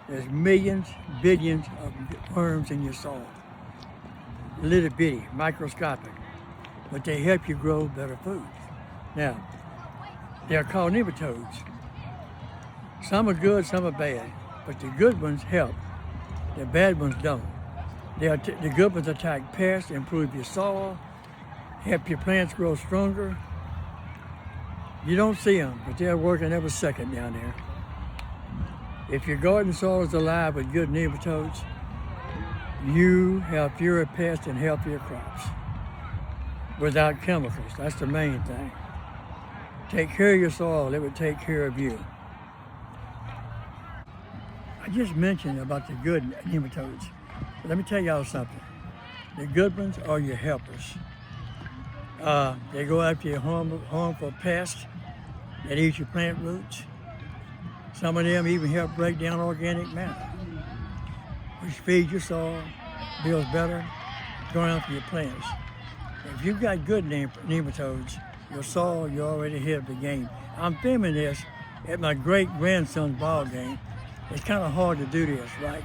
There's millions, billions of worms in your soil. Little bitty, microscopic, but they help you grow better foods. Now, they're called nematodes. Some are good, some are bad, but the good ones help. The bad ones don't. The good ones attack pests, improve your soil, help your plants grow stronger. You don't see them, but they're working every second down there. If your garden soil is alive with good nematodes, you have fewer pests and healthier crops without chemicals. That's the main thing. Take care of your soil, it would take care of you. I just mentioned about the good nematodes. Let me tell y'all something. The good ones are your helpers. They go after your harmful pests that eat your plant roots. Some of them even help break down organic matter, which feeds your soil, builds better ground for your plants. If you've got good nematodes, your soil, you're already ahead of the game. I'm filming this at my great-grandson's ball game. It's kind of hard to do this, right?